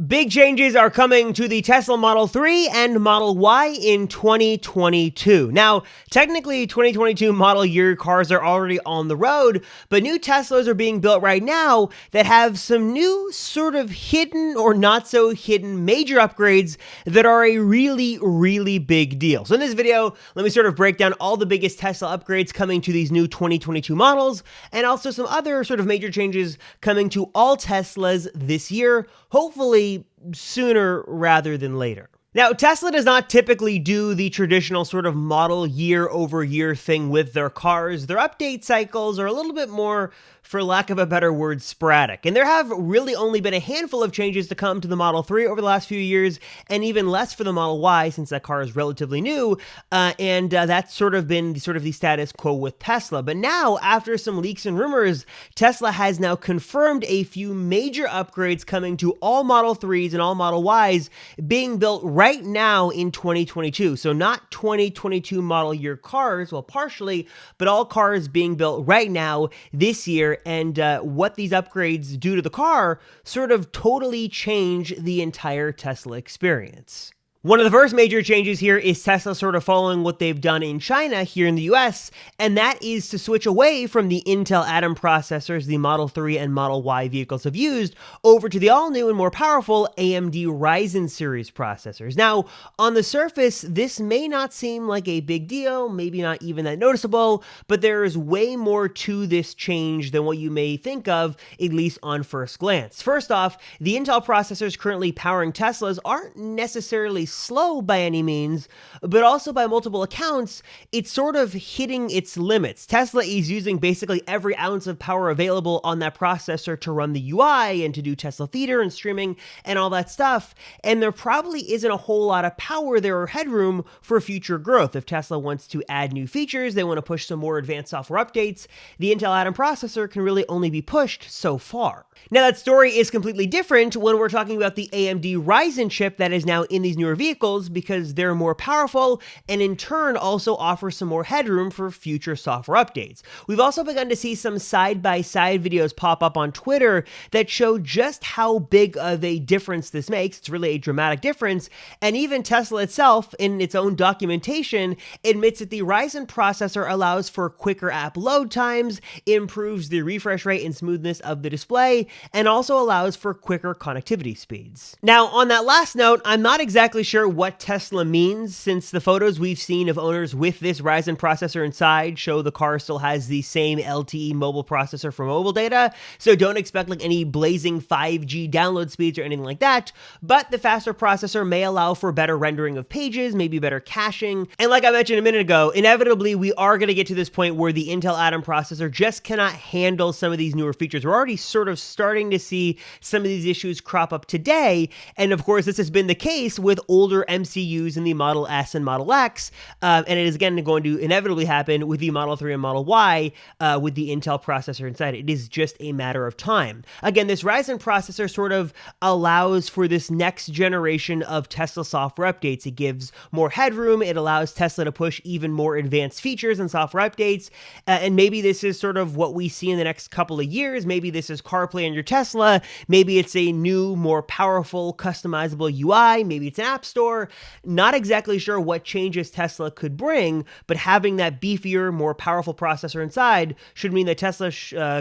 Big changes are coming to the Tesla Model 3 and Model Y in 2022. Now, technically, 2022 model year cars are already on the road, but new Teslas are being built right now that have some new sort of hidden or not so hidden major upgrades that are a really big deal. So in this video, let me sort of break down all the biggest Tesla upgrades coming to these new 2022 models, and also some other sort of major changes coming to all Teslas this year, hopefully sooner rather than later. Now, Tesla does not typically do the traditional sort of model year over year thing with their cars. Their update cycles are a little bit more, for lack of a better word, sporadic. And there have really only been a handful of changes to come to the Model 3 over the last few years, and even less for the Model Y since that car is relatively new. That's sort of been the status quo with Tesla. But now, after some leaks and rumors, Tesla has now confirmed a few major upgrades coming to all Model 3s and all Model Ys being built right now in 2022. So not 2022 model year cars, well, partially, but all cars being built right now this year. And what these upgrades do to the car sort of totally change the entire Tesla experience. One of the first major changes here is Tesla sort of following what they've done in China here in the US, and that is to switch away from the Intel Atom processors the Model 3 and Model Y vehicles have used over to the all-new and more powerful AMD Ryzen series processors. Now, on the surface, this may not seem like a big deal, maybe not even that noticeable, but there is way more to this change than what you may think of, at least on first glance. First off, the Intel processors currently powering Teslas aren't necessarily slow by any means, but also by multiple accounts, it's sort of hitting its limits. Tesla is using basically every ounce of power available on that processor to run the UI and to do Tesla Theater and streaming and all that stuff, and there probably isn't a whole lot of power there or headroom for future growth. If Tesla wants to add new features, they want to push some more advanced software updates, the Intel Atom processor can really only be pushed so far. Now, that story is completely different when we're talking about the AMD Ryzen chip that is now in these newer vehicles, because they're more powerful and in turn also offer some more headroom for future software updates. We've also begun to see some side-by-side videos pop up on Twitter that show just how big of a difference this makes. It's really a dramatic difference, and even Tesla itself, in its own documentation, admits that the Ryzen processor allows for quicker app load times, improves the refresh rate and smoothness of the display, and also allows for quicker connectivity speeds. Now, on that last note, I'm not exactly sure what Tesla means, since the photos we've seen of owners with this Ryzen processor inside show the car still has the same LTE mobile processor for mobile data, so don't expect like any blazing 5G download speeds or anything like that, but the faster processor may allow for better rendering of pages, maybe better caching, and like I mentioned a minute ago, inevitably we are going to get to this point where the Intel Atom processor just cannot handle some of these newer features. We're already sort of starting to see some of these issues crop up today, and of course this has been the case with older MCUs in the Model S and Model X, and it is again going to inevitably happen with the Model 3 and Model Y with the Intel processor inside. It is just a matter of time. Again, this Ryzen processor sort of allows for this next generation of Tesla software updates. It gives more headroom, it allows Tesla to push even more advanced features and software updates, and maybe this is sort of what we see in the next couple of years. Maybe this is CarPlay on your Tesla, maybe it's a new, more powerful, customizable UI, maybe it's an app store. Not exactly sure what changes Tesla could bring, but having that beefier, more powerful processor inside should mean that Tesla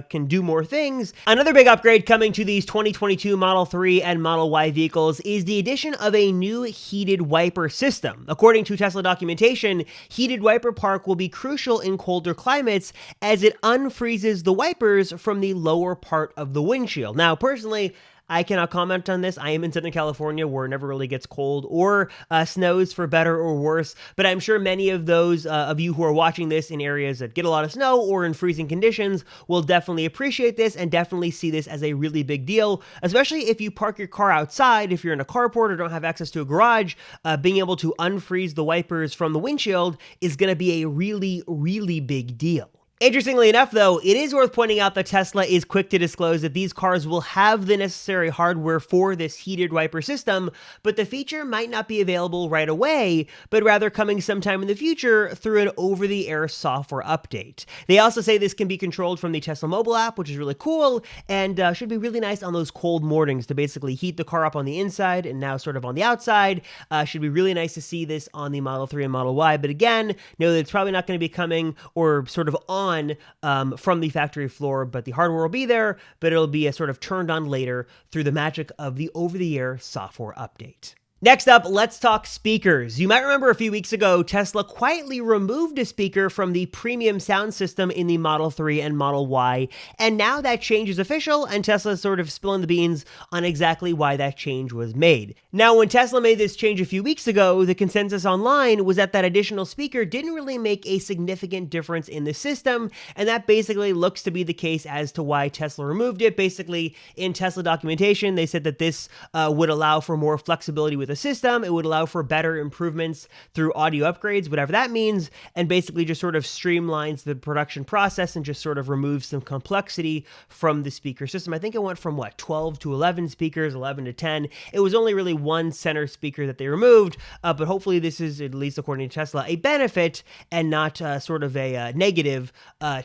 can do more things. Another big upgrade coming to these 2022 Model 3 and Model Y vehicles is the addition of a new heated wiper system. According to Tesla documentation, heated wiper park will be crucial in colder climates as it unfreezes the wipers from the lower part of the windshield. Now, personally, I cannot comment on this. I am in Southern California where it never really gets cold or snows for better or worse, but I'm sure many of those of you who are watching this in areas that get a lot of snow or in freezing conditions will definitely appreciate this and definitely see this as a really big deal, especially if you park your car outside. If you're in a carport or don't have access to a garage, being able to unfreeze the wipers from the windshield is going to be a really big deal. Interestingly enough, though, it is worth pointing out that Tesla is quick to disclose that these cars will have the necessary hardware for this heated wiper system, but the feature might not be available right away, but rather coming sometime in the future through an over-the-air software update. They also say this can be controlled from the Tesla mobile app, which is really cool, and should be really nice on those cold mornings to basically heat the car up on the inside and now sort of on the outside. Should be really nice to see this on the Model 3 and Model Y, but again, know that it's probably not going to be coming or sort of on from the factory floor, but the hardware will be there, but it'll be a sort of turned on later through the magic of the over-the-air software update. Next up, let's talk speakers. You might remember a few weeks ago, Tesla quietly removed a speaker from the premium sound system in the Model 3 and Model Y, and now that change is official, and Tesla's sort of spilling the beans on exactly why that change was made. Now, when Tesla made this change a few weeks ago, the consensus online was that that additional speaker didn't really make a significant difference in the system, and that basically looks to be the case as to why Tesla removed it. Basically, in Tesla documentation, they said that this would allow for more flexibility with the system. It would allow for better improvements through audio upgrades, whatever that means, and basically just sort of streamlines the production process and just sort of removes some complexity from the speaker system. I think it went from 12 to 11 speakers, 11 to 10. It was only really one center speaker that they removed, but hopefully this is, at least according to Tesla, a benefit and not sort of a negative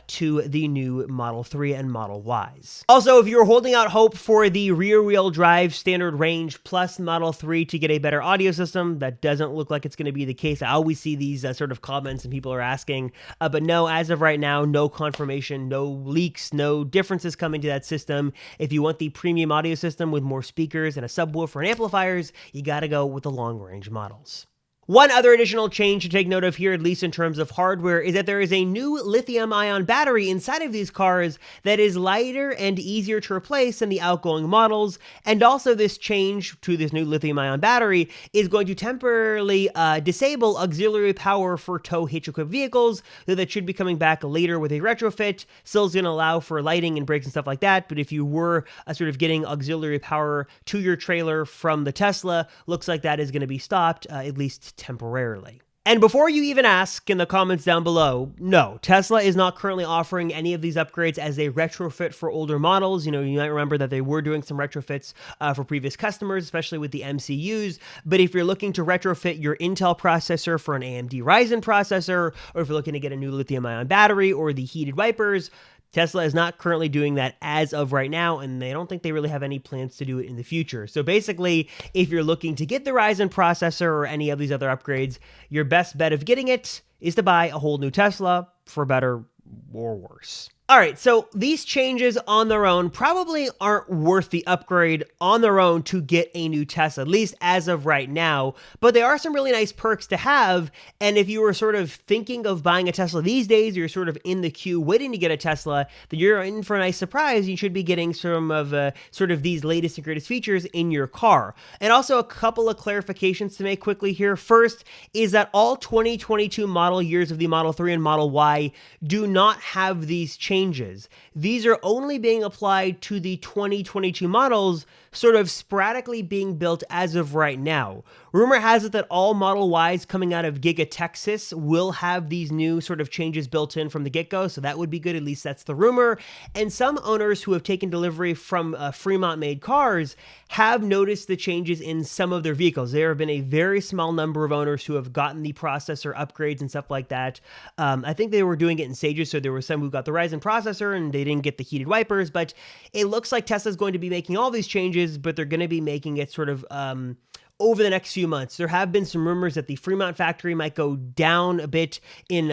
to the new Model 3 and Model Ys. Also, if you're holding out hope for the rear-wheel drive standard range plus Model 3 to get a better audio system, that doesn't look like it's going to be the case. I always see these sort of comments and people are asking, but no, as of right now, no confirmation, no leaks, no differences coming to that system. If you want the premium audio system with more speakers and a subwoofer and amplifiers, you got to go with the long-range models. One other additional change to take note of here, at least in terms of hardware, is that there is a new lithium-ion battery inside of these cars that is lighter and easier to replace than the outgoing models, and also this change to this new lithium-ion battery is going to temporarily disable auxiliary power for tow hitch-equipped vehicles, though that should be coming back later with a retrofit. Still is going to allow for lighting and brakes and stuff like that, but if you were sort of getting auxiliary power to your trailer from the Tesla, looks like that is going to be stopped, at least temporarily. And before you even ask in the comments down below, no, Tesla is not currently offering any of these upgrades as a retrofit for older models. You might remember that they were doing some retrofits for previous customers, especially with the MCUs. But if you're looking to retrofit your Intel processor for an AMD Ryzen processor, or if you're looking to get a new lithium-ion battery or the heated wipers, Tesla is not currently doing that as of right now, and they don't think they really have any plans to do it in the future. So basically, if you're looking to get the Ryzen processor or any of these other upgrades, your best bet of getting it is to buy a whole new Tesla, for better or worse. All right, so these changes on their own probably aren't worth the upgrade on their own to get a new Tesla, at least as of right now, but they are some really nice perks to have, and if you were sort of thinking of buying a Tesla these days, you're sort of in the queue waiting to get a Tesla, then you're in for a nice surprise. You should be getting some of sort of these latest and greatest features in your car. And also a couple of clarifications to make quickly here. First is that all 2022 model years of the Model 3 and Model Y do not have these changes. These are only being applied to the 2022 models, sort of sporadically being built as of right now. Rumor has it that all Model Ys coming out of Giga Texas will have these new sort of changes built in from the get-go, so that would be good. At least that's the rumor. And some owners who have taken delivery from Fremont-made cars have noticed the changes in some of their vehicles. There have been a very small number of owners who have gotten the processor upgrades and stuff like that. I think they were doing it in stages, so there were some who got the Ryzen processor and they didn't get the heated wipers, but it looks like Tesla's going to be making all these changes, but they're going to be making it sort of over the next few months. There have been some rumors that the Fremont factory might go down a bit in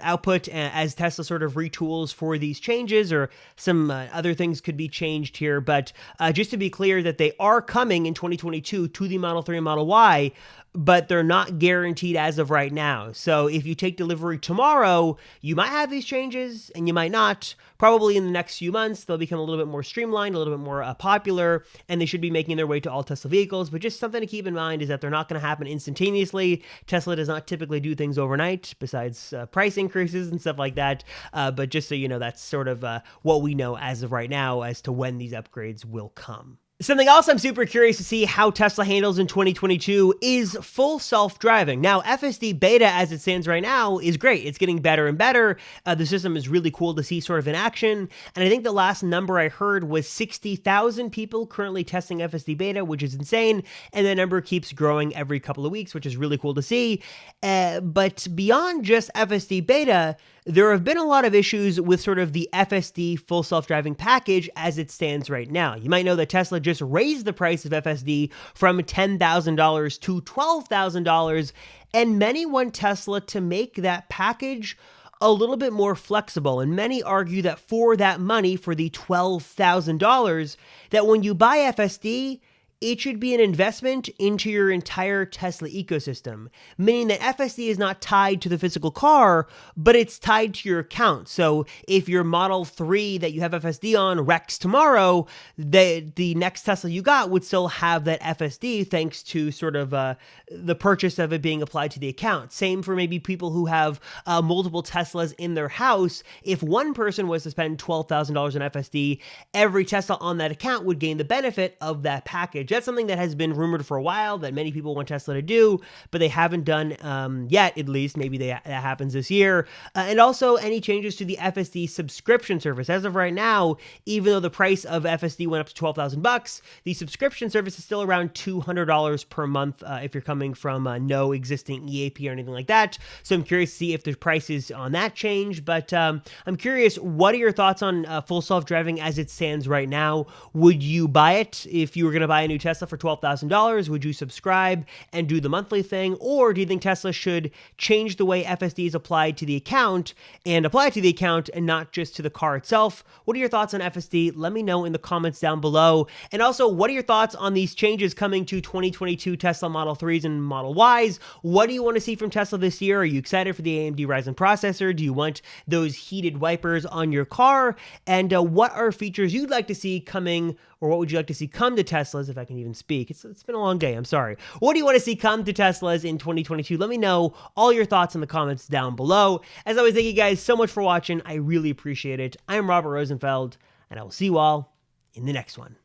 output as Tesla sort of retools for these changes, or some other things could be changed here. But just to be clear, that they are coming in 2022 to the Model 3 and Model Y, but they're not guaranteed as of right now. So if you take delivery tomorrow, you might have these changes and you might not. Probably in the next few months, they'll become a little bit more streamlined, a little bit more popular, and they should be making their way to all Tesla vehicles. But just something to keep in mind is that they're not going to happen instantaneously. Tesla does not typically do things overnight, besides price increases and stuff like that. But just so you know, that's sort of what we know as of right now as to when these upgrades will come. Something else I'm super curious to see how Tesla handles in 2022 is full self-driving. Now, FSD beta as it stands right now is great. It's getting better and better. The system is really cool to see sort of in action. And I think the last number I heard was 60,000 people currently testing FSD beta, which is insane. And the number keeps growing every couple of weeks, which is really cool to see. But beyond just FSD beta, there have been a lot of issues with sort of the FSD full self-driving package as it stands right now. You might know that Tesla just raised the price of FSD from $10,000 to $12,000, and many want Tesla to make that package a little bit more flexible. And many argue that for that money, for the $12,000, that when you buy FSD, it should be an investment into your entire Tesla ecosystem, meaning that FSD is not tied to the physical car, but it's tied to your account. So if your Model 3 that you have FSD on wrecks tomorrow, the next Tesla you got would still have that FSD thanks to sort of the purchase of it being applied to the account. Same for maybe people who have multiple Teslas in their house. If one person was to spend $12,000 on FSD, every Tesla on that account would gain the benefit of that package. That's something that has been rumored for a while that many people want Tesla to do, but they haven't done yet, at least. Maybe that happens this year. And also any changes to the FSD subscription service. As of right now, even though the price of FSD went up to $12,000, the subscription service is still around $200 per month if you're coming from no existing EAP or anything like that. So I'm curious to see if the prices on that change. But I'm curious, what are your thoughts on full self-driving as it stands right now? Would you buy it if you were going to buy a new Tesla for $12,000? Would you subscribe and do the monthly thing? Or do you think Tesla should change the way FSD is applied to the account and apply it to the account and not just to the car itself? What are your thoughts on FSD? Let me know in the comments down below. And also, what are your thoughts on these changes coming to 2022 Tesla Model 3s and Model Ys? What do you want to see from Tesla this year? Are you excited for the AMD Ryzen processor? Do you want those heated wipers on your car? And what are features you'd like to see coming, or what would you like to see come to Teslas, if I can even speak? It's been a long day, I'm sorry. What do you want to see come to Teslas in 2022? Let me know all your thoughts in the comments down below. As always, thank you guys so much for watching. I really appreciate it. I'm Robert Rosenfeld, and I will see you all in the next one.